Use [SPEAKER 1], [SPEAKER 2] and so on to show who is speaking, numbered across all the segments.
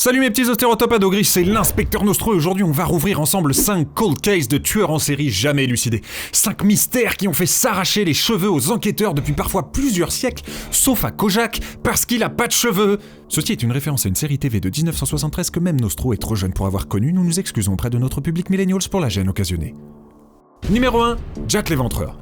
[SPEAKER 1] Salut mes petits ostérotopodes au gris, c'est l'inspecteur Nostro et aujourd'hui on va rouvrir ensemble 5 cold cases de tueurs en série jamais élucidés. 5 mystères qui ont fait s'arracher les cheveux aux enquêteurs depuis parfois plusieurs siècles, sauf à Kojak, parce qu'il a pas de cheveux. Ceci est une référence à une série TV de 1973 que même Nostro est trop jeune pour avoir connue, nous nous excusons auprès de notre public millennials pour la gêne occasionnée. Numéro 1, Jack l'Éventreur.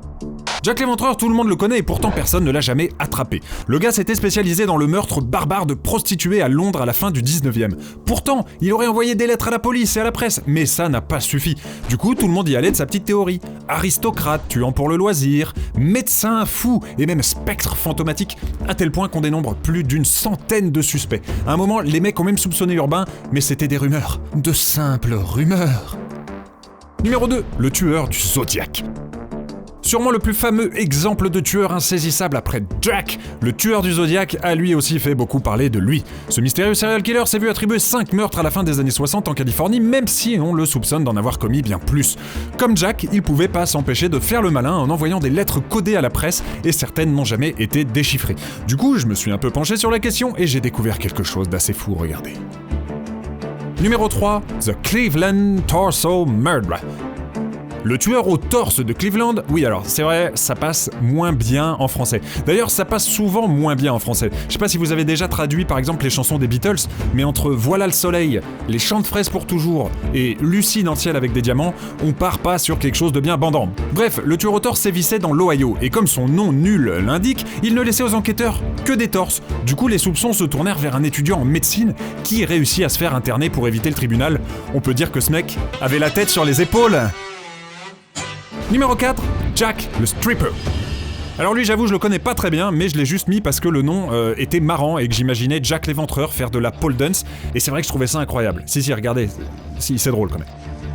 [SPEAKER 1] Jack l'Éventreur, tout le monde le connaît et pourtant personne ne l'a jamais attrapé. Le gars s'était spécialisé dans le meurtre barbare de prostituées à Londres à la fin du 19e. Pourtant, il aurait envoyé des lettres à la police et à la presse, mais ça n'a pas suffi. Du coup, tout le monde y allait de sa petite théorie. Aristocrate, tuant pour le loisir, médecin fou et même spectre fantomatique, à tel point qu'on dénombre plus d'une centaine de suspects. À un moment, les mecs ont même soupçonné Urbain, mais c'était des rumeurs. De simples rumeurs. Numéro 2, le tueur du Zodiac. Sûrement le plus fameux exemple de tueur insaisissable après Jack, le tueur du Zodiac a lui aussi fait beaucoup parler de lui. Ce mystérieux serial killer s'est vu attribuer 5 meurtres à la fin des années 60 en Californie, même si on le soupçonne d'en avoir commis bien plus. Comme Jack, il pouvait pas s'empêcher de faire le malin en envoyant des lettres codées à la presse et certaines n'ont jamais été déchiffrées. Du coup, je me suis un peu penché sur la question et j'ai découvert quelque chose d'assez fou, regardez. Numéro 3, The Cleveland Torso Murder. Le tueur au torse de Cleveland, oui alors c'est vrai, ça passe moins bien en français. D'ailleurs ça passe souvent moins bien en français. Je sais pas si vous avez déjà traduit par exemple les chansons des Beatles, mais entre Voilà le soleil, Les chants de fraises pour toujours et Lucie dans le ciel avec des diamants, on part pas sur quelque chose de bien bandant. Bref, le tueur au torse sévissait dans l'Ohio et comme son nom nul l'indique, il ne laissait aux enquêteurs que des torses. Du coup les soupçons se tournèrent vers un étudiant en médecine qui réussit à se faire interner pour éviter le tribunal. On peut dire que ce mec avait la tête sur les épaules. Numéro 4, Jack le Stripper. Alors lui j'avoue je le connais pas très bien mais je l'ai juste mis parce que le nom était marrant et que j'imaginais Jack l'Éventreur faire de la pole dance et c'est vrai que je trouvais ça incroyable. Si regardez, si c'est drôle quand même.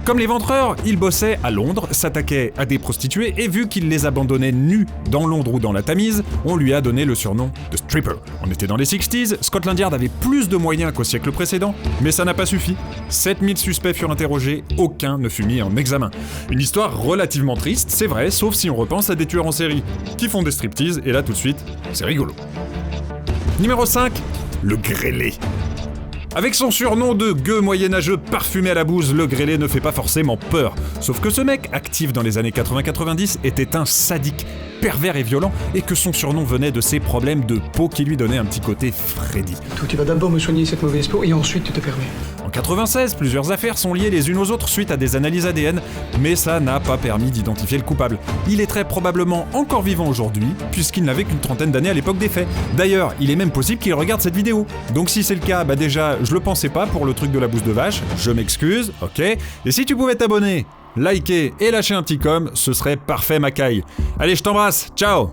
[SPEAKER 1] Comme l'éventreur, il bossait à Londres, s'attaquait à des prostituées et vu qu'il les abandonnait nus dans Londres ou dans la Tamise, on lui a donné le surnom de Stripper. On était dans les 60s, Scotland Yard avait plus de moyens qu'au siècle précédent, mais ça n'a pas suffi. 7000 suspects furent interrogés, aucun ne fut mis en examen. Une histoire relativement triste, c'est vrai, sauf si on repense à des tueurs en série qui font des striptease et là tout de suite, c'est rigolo. Numéro 5, le grêlé. Avec son surnom de gueux moyenâgeux parfumé à la bouse, le grêlé ne fait pas forcément peur. Sauf que ce mec, actif dans les années 80-90, était un sadique, pervers et violent, et que son surnom venait de ses problèmes de peau qui lui donnaient un petit côté Freddy.
[SPEAKER 2] Tu vas d'abord me soigner cette mauvaise peau et ensuite tu te permets.
[SPEAKER 1] En 96, plusieurs affaires sont liées les unes aux autres suite à des analyses ADN, mais ça n'a pas permis d'identifier le coupable. Il est très probablement encore vivant aujourd'hui, puisqu'il n'avait qu'une trentaine d'années à l'époque des faits. D'ailleurs, il est même possible qu'il regarde cette vidéo. Donc si c'est le cas, bah déjà, je le pensais pas pour le truc de la bouse de vache, je m'excuse, ok. Et si tu pouvais t'abonner, liker et lâcher un petit com, ce serait parfait Macaille. Allez, je t'embrasse, ciao.